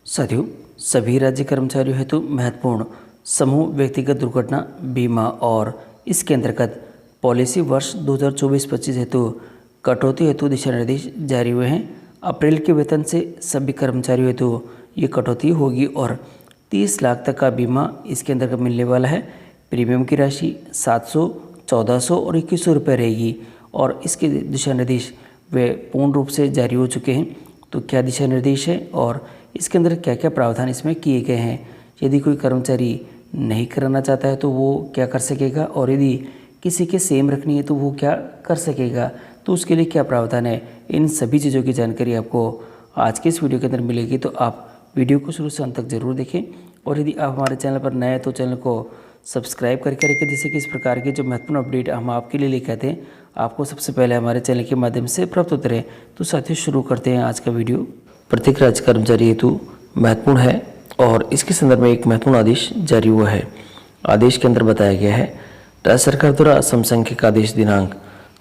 साथियों, सभी राज्य कर्मचारियों हेतु महत्वपूर्ण समूह व्यक्तिगत दुर्घटना बीमा और इसके अंतर्गत पॉलिसी वर्ष 2024-25 हेतु कटौती हेतु दिशा निर्देश जारी हुए हैं। अप्रैल के वेतन से सभी कर्मचारियों हेतु ये कटौती होगी और 30 लाख तक का बीमा इसके अंतर्गत मिलने वाला है। प्रीमियम की राशि 700, 1400 और 2100 रुपये रहेगी और इसके दिशा निर्देश वे पूर्ण रूप से जारी हो चुके हैं। तो क्या दिशा निर्देश है और इसके अंदर क्या क्या प्रावधान इसमें किए गए हैं, यदि कोई कर्मचारी नहीं कराना चाहता है तो वो क्या कर सकेगा और यदि किसी के सेम रखनी है तो वो क्या कर सकेगा, तो उसके लिए क्या प्रावधान है, इन सभी चीज़ों की जानकारी आपको आज के इस वीडियो के अंदर मिलेगी। तो आप वीडियो को शुरू से अंत तक जरूर देखें और यदि आप हमारे चैनल पर नए हैं तो चैनल को सब्सक्राइब करके रखें, जिससे कि इस प्रकार के जो महत्वपूर्ण अपडेट हम आपके लिए लेकर आते हैं आपको सबसे पहले हमारे चैनल के माध्यम से प्राप्त होते रहे। तो साथियों, शुरू करते हैं आज का वीडियो। प्रत्येक राज्य कर्मचारी हेतु महत्वपूर्ण है और इसके संदर्भ में एक महत्वपूर्ण आदेश जारी हुआ है। आदेश के अंदर बताया गया है, राज्य सरकार द्वारा समसंख्यक आदेश दिनांक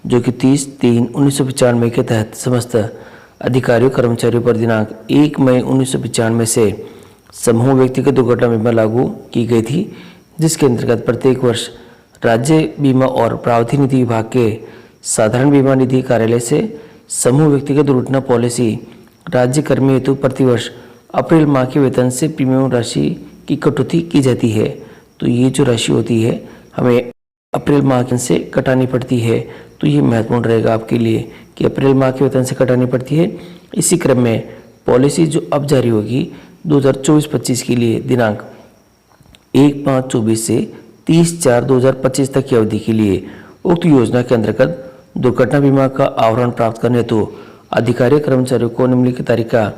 जो कि 30/3/1995 के तहत समस्त अधिकारियों कर्मचारियों पर दिनांक 1 मई 1995 से समूह व्यक्तिगत दुर्घटना बीमा लागू की गई थी, जिसके अंतर्गत प्रत्येक वर्ष राज्य बीमा और प्रावधान नीति विभाग के साधारण बीमा निधि कार्यालय से समूह व्यक्तिगत दुर्घटना पॉलिसी राज्य कर्मी हेतु प्रतिवर्ष अप्रैल माह के वेतन से प्रीमियम राशि की कटौती की जाती है। तो ये जो राशि होती है हमें अप्रैल माह से कटानी पड़ती है। तो ये महत्वपूर्ण रहेगा आपके लिए कि अप्रैल माह के वेतन से कटानी पड़ती है। इसी क्रम में पॉलिसी जो अब जारी होगी 2024-25 के लिए दिनांक 1/5/24 से 30/4/2025 तक की अवधि के लिए उक्त योजना के अंतर्गत दुर्घटना बीमा का आवरण प्राप्त करने हेतु अधिकारी कर्मचारियों को निम्नलिखित तालिका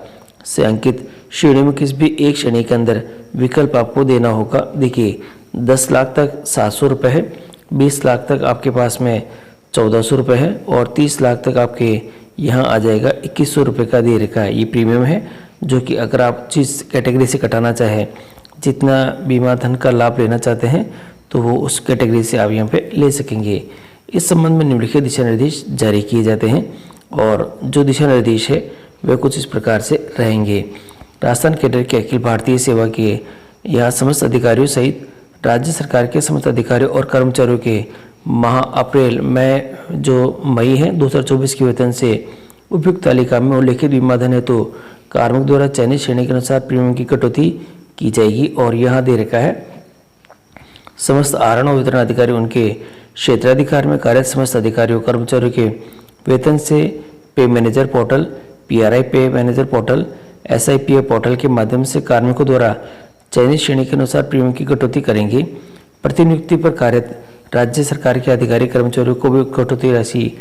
से अंकित श्रेणी में किसी भी एक श्रेणी के अंदर विकल्प आपको देना होगा। देखिए, 10 लाख तक 700 रुपये है, 20 लाख तक आपके पास में 1400 रुपये है और 30 लाख तक आपके यहाँ आ जाएगा 2100 रुपये का दे रखा है। ये प्रीमियम है जो कि अगर आप जिस कैटेगरी से कटाना चाहें, जितना बीमा धन का लाभ लेना चाहते हैं तो वो उस कैटेगरी से आप यहाँ पे ले सकेंगे। इस संबंध में निम्नलिखित दिशा निर्देश जारी किए जाते हैं और जो दिशा निर्देश है वे कुछ इस प्रकार से रहेंगे। राजस्थान कैडर के अखिल भारतीय सेवा के यहाँ समस्त अधिकारियों सहित राज्य सरकार के समस्त अधिकारियों और कर्मचारियों के माह अप्रैल मई जो मई है 2024 के वेतन से उपयुक्त तालिका में उल्लेखित बीमा धन है तो कार्मिक द्वारा चयनित श्रेणी के अनुसार प्रीमियम की कटौती की जाएगी। और यहाँ दे रखा है, समस्त आहरण और वितरण अधिकारी उनके क्षेत्राधिकार में कार्यरत समस्त अधिकारियों कर्मचारियों के वेतन से पे मैनेजर पोर्टल, PRI पे मैनेजर पोर्टल, SIPA पोर्टल के माध्यम से कार्मिकों द्वारा चयनित श्रेणी के अनुसार प्रीमियम की कटौती करेंगे। प्रतिनियुक्ति पर कार्यरत राज्य सरकार के अधिकारी कर्मचारियों को भी कटौती राशि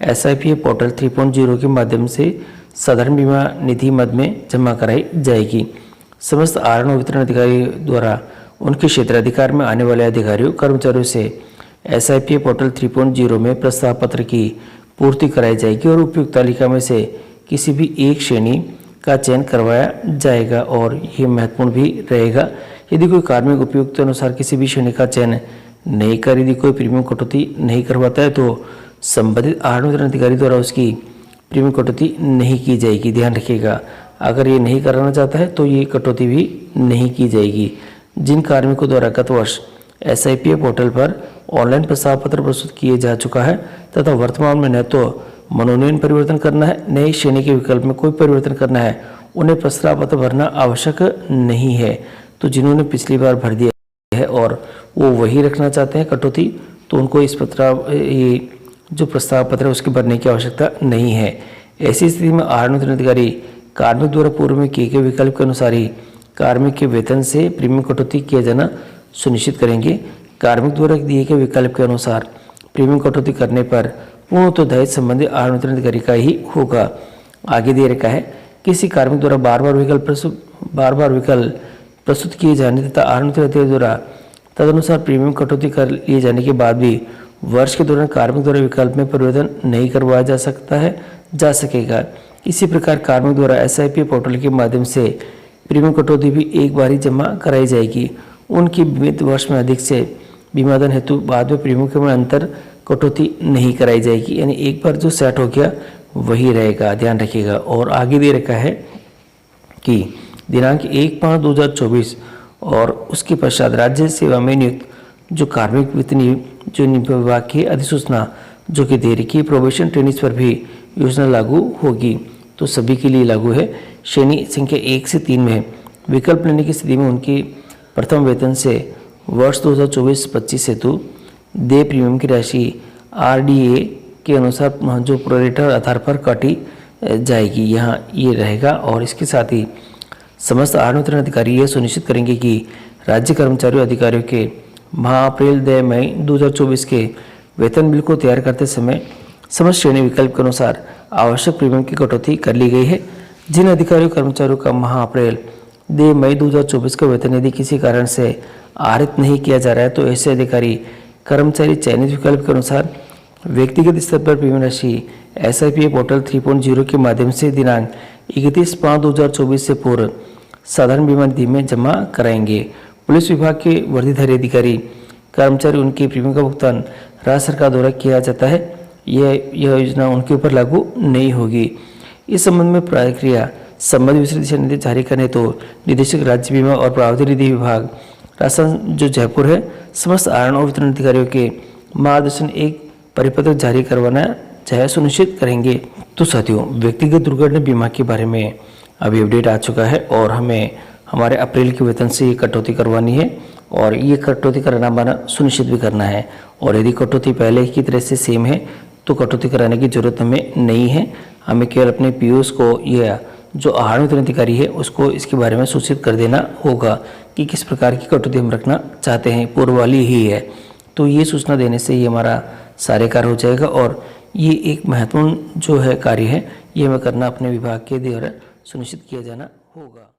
SIPA पोर्टल 3.0 के माध्यम से साधारण बीमा निधि मद में जमा कराई जाएगी। समस्त आहरण और वितरण अधिकारी द्वारा उनके क्षेत्राधिकार में आने वाले अधिकारियों कर्मचारियों से SIPA पोर्टल 3.0 में प्रस्ताव पत्र की पूर्ति कराई जाएगी और उपयुक्त तालिका में से किसी भी एक श्रेणी का चयन करवाया जाएगा। और ये महत्वपूर्ण भी रहेगा, यदि कोई कार्मिक उपयुक्त अनुसार किसी भी श्रेणी का चयन नहीं कर, यदि कोई प्रीमियम कटौती नहीं करवाता है तो संबंधित आहरण वितरण अधिकारी द्वारा उसकी प्रीमियम कटौती नहीं की जाएगी। ध्यान रखिएगा, अगर ये नहीं कराना चाहता है तो ये कटौती भी नहीं की जाएगी। जिन कार्मिकों द्वारा गत वर्ष SIPA पोर्टल पर ऑनलाइन प्रस्ताव पत्र प्रस्तुत किए जा चुका है तथा वर्तमान में न तो मनोनयन परिवर्तन करना है, नई श्रेणी के विकल्प में कोई परिवर्तन करना है, उन्हें प्रस्ताव पत्र भरना आवश्यक नहीं है। तो जिन्होंने पिछली बार भर दिया है और वो वही रखना चाहते हैं कटौती, तो उनको इस ये जो प्रस्ताव पत्र है उसके भरने की आवश्यकता नहीं है। ऐसी स्थिति में आहरण वितरण अधिकारी कार्मिक द्वारा पूर्व में किए गए विकल्प के अनुसार ही कार्मिक के वेतन से प्रीमियम कटौती किया जाना सुनिश्चित करेंगे। कार्मिक द्वारा दिए गए विकल्प के अनुसार प्रीमियम कटौती करने पर पूर्ण उत्तरदायित्व संबंधित आहरण वितरण अधिकारी का ही होगा। आगे दे रखा है, किसी कार्मिक द्वारा बार बार विकल्प प्रस्तुत किए जाने तथा आहरण वितरण अधिकारी द्वारा तदनुसार प्रीमियम कटौती कर लिए जाने के बाद भी वर्ष के दौरान कार्मिक द्वारा विकल्प में परिवर्तन नहीं करवाया जा सकेगा। इसी प्रकार कार्मिक द्वारा SIPA पोर्टल के माध्यम से प्रीमियम कटौती भी एक बार ही जमा कराई जाएगी। उनकी बीमित वर्ष में अधिक से बीमा धन हेतु बाद में प्रीमियम के में अंतर कटौती नहीं कराई जाएगी, यानी एक बार जो सेट हो गया वही रहेगा। ध्यान रखिएगा। और आगे दे रखा है कि दिनांक 1/5/2024 और उसके पश्चात राज्य सेवा में नियुक्त जो कार्मिक वेतन जो विभाग की अधिसूचना जो कि दे रखी प्रोबेशन ट्रेनिंग्स पर भी योजना लागू होगी। तो सभी के लिए लागू है। श्रेणी संख्या 1 से 3 में विकल्प लेने की स्थिति में उनकी प्रथम वेतन से वर्ष 2024-25 हेतु देय प्रीमियम की राशि RDA के अनुसार जो प्रोरेटर आधार पर काटी जाएगी यहाँ ये रहेगा। और इसके साथ ही समस्त आहार वितरण अधिकारी यह सुनिश्चित करेंगे कि राज्य कर्मचारियों अधिकारियों के माह अप्रैल दे मई 2024 के वेतन बिल को तैयार करते समय समस्त श्रेणी विकल्प के अनुसार आवश्यक प्रीमियम की कटौती कर ली गई है। जिन अधिकारियों कर्मचारियों का माह अप्रैल दे मई 2024 का वेतन यदि किसी कारण से आहरित नहीं किया जा रहा है तो ऐसे अधिकारी कर्मचारी चयनित विकल्प के अनुसार व्यक्तिगत स्तर पर प्रीमियम राशि SIPA पोर्टल 3.0 के माध्यम से दिनांक 31/5/2024 से पूर्व साधारण बीमा निधि में जमा कराएंगे। पुलिस विभाग के वर्दीधारी अधिकारी कर्मचारी उनके प्रीमियम का भुगतान राज्य सरकार द्वारा किया जाता है। यह योजना उनके ऊपर लागू नहीं होगी। इस संबंध में प्रक्रिया संबंधित विस्तृत दिशा निर्देश जारी करने तो निदेशक राज्य बीमा और प्रावधान निधि विभाग राजस्थान जो जयपुर है समस्त आहरण और वितरण अधिकारियों के मार्गदर्शन एक परिपत्र जारी करवाना चाहे सुनिश्चित करेंगे। तो साथियों, व्यक्तिगत दुर्घटना बीमा के बारे में अभी अपडेट आ चुका है और हमें हमारे अप्रैल के वेतन से ये कटौती करवानी है और ये कटौती कराना सुनिश्चित भी करना है। और यदि कटौती पहले की तरह से सेम है तो कटौती कराने की जरूरत हमें नहीं है। हमें केवल अपने POs को या जो आहार वितरण अधिकारी है उसको इसके बारे में सूचित कर देना होगा कि किस प्रकार की कटौती हम रखना चाहते हैं, पूर्व वाली ही है। तो ये सूचना देने से ये हमारा सारे कार्य हो जाएगा और ये एक महत्वपूर्ण जो है कार्य है ये हमें करना अपने विभाग के द्वारा सुनिश्चित किया जाना होगा।